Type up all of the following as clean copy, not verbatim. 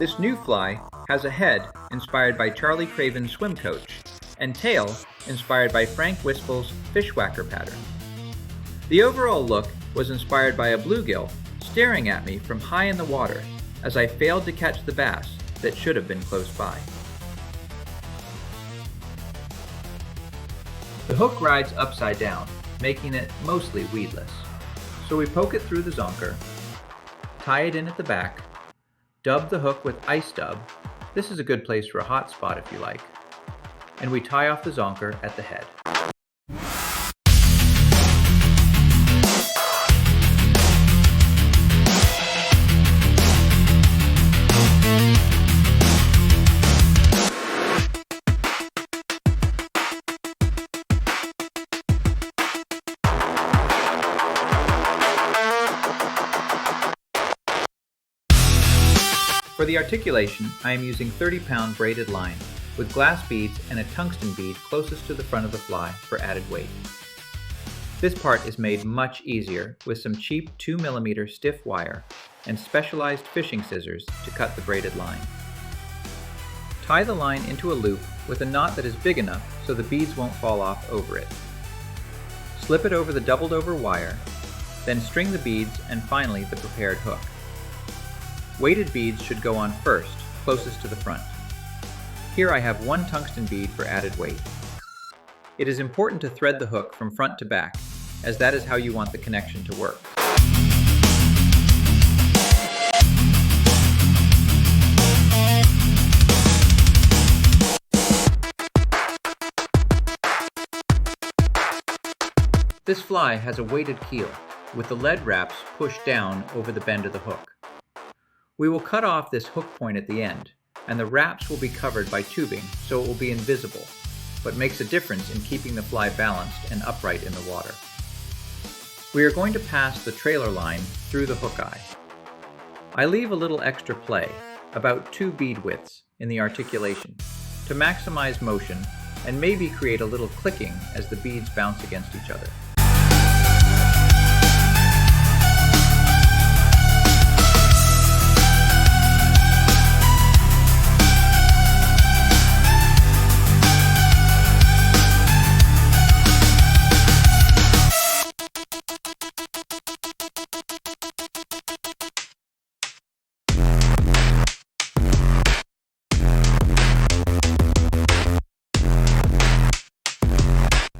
This new fly has a head inspired by Charlie Craven's swim coach, and tail inspired by Frank Wispel's fish whacker pattern. The overall look was inspired by a bluegill staring at me from high in the water as I failed to catch the bass that should have been close by. The hook rides upside down, making it mostly weedless. So we poke it through the zonker, tie it in at the back, dub the hook with ice dub. This is a good place for a hot spot if you like. And we tie off the zonker at the head. For the articulation, I am using 30-pound braided line with glass beads and a tungsten bead closest to the front of the fly for added weight. This part is made much easier with some cheap 2mm stiff wire and specialized fishing scissors to cut the braided line. Tie the line into a loop with a knot that is big enough so the beads won't fall off over it. Slip it over the doubled over wire, then string the beads and finally the prepared hook. Weighted beads should go on first, closest to the front. Here I have one tungsten bead for added weight. It is important to thread the hook from front to back, as that is how you want the connection to work. This fly has a weighted keel, with the lead wraps pushed down over the bend of the hook. We will cut off this hook point at the end, and the wraps will be covered by tubing so it will be invisible, but makes a difference in keeping the fly balanced and upright in the water. We are going to pass the trailer line through the hook eye. I leave a little extra play, about 2 bead widths, in the articulation, to maximize motion and maybe create a little clicking as the beads bounce against each other.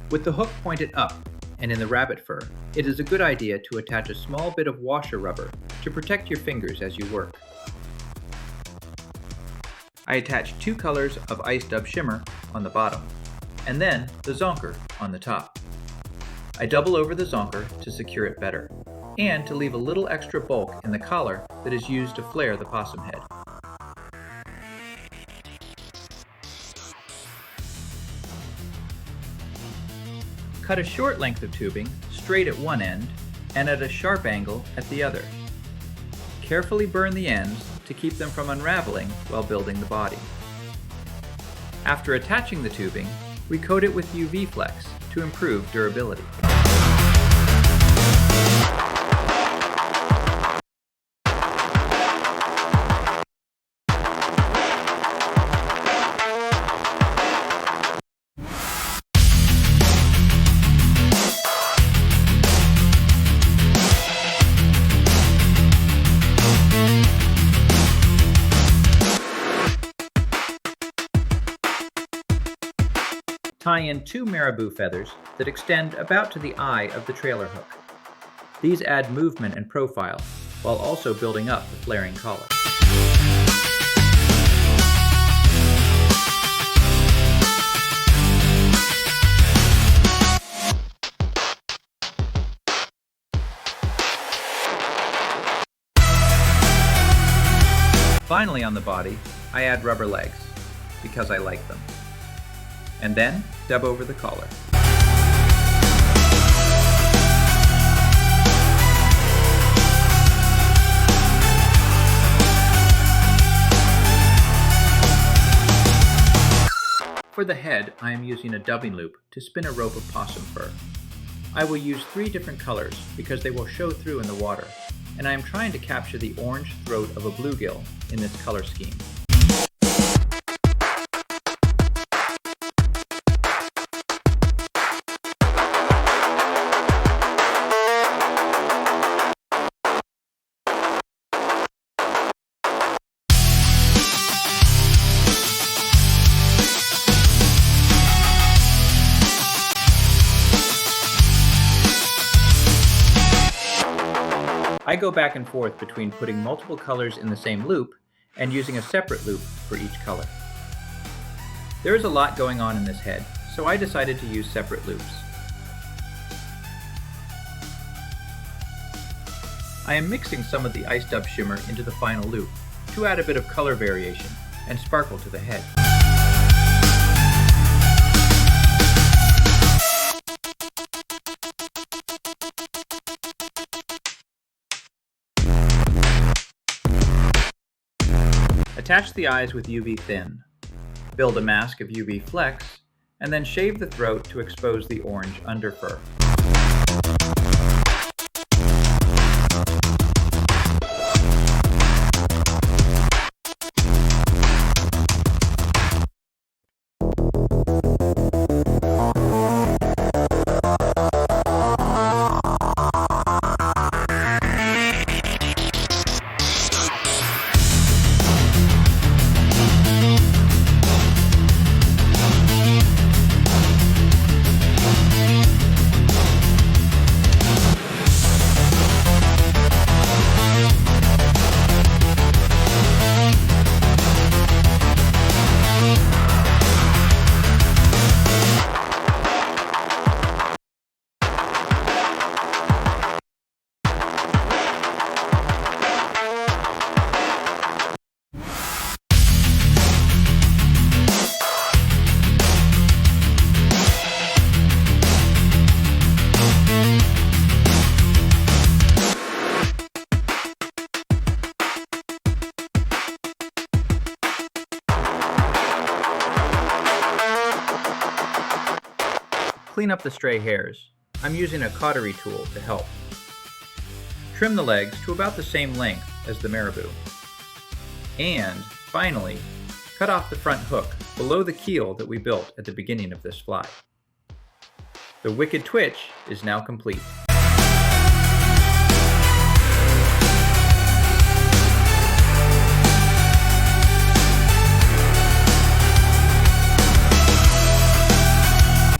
With the hook pointed up and in the rabbit fur, it is a good idea to attach a small bit of washer rubber to protect your fingers as you work. I attach 2 colors of ice dub shimmer on the bottom, and then the zonker on the top. I double over the zonker to secure it better, and to leave a little extra bulk in the collar that is used to flare the possum head. Cut a short length of tubing straight at one end and at a sharp angle at the other. Carefully burn the ends to keep them from unraveling while building the body. After attaching the tubing, we coat it with UV Flex to improve durability. Tie in 2 marabou feathers that extend about to the eye of the trailer hook. These add movement and profile, while also building up the flaring collar. Finally on the body, I add rubber legs, because I like them. And then dub over the collar. For the head, I am using a dubbing loop to spin a rope of possum fur. I will use 3 different colors because they will show through in the water, and I am trying to capture the orange throat of a bluegill in this color scheme. I go back and forth between putting multiple colors in the same loop and using a separate loop for each color. There is a lot going on in this head, so I decided to use separate loops. I am mixing some of the iced up shimmer into the final loop to add a bit of color variation and sparkle to the head. Attach the eyes with UV thin, build a mask of UV flex, and then shave the throat to expose the orange underfur. Clean up the stray hairs. I'm using a cautery tool to help. Trim the legs to about the same length as the marabou. And, finally, cut off the front hook below the keel that we built at the beginning of this fly. The Wicked Twitch is now complete.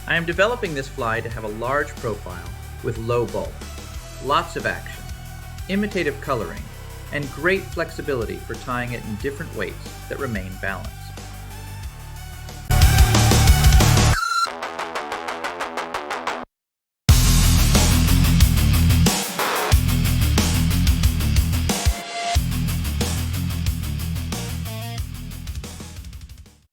I am developing this fly to have a large profile with low bulk, lots of action, imitative coloring, and great flexibility for tying it in different weights that remain balanced.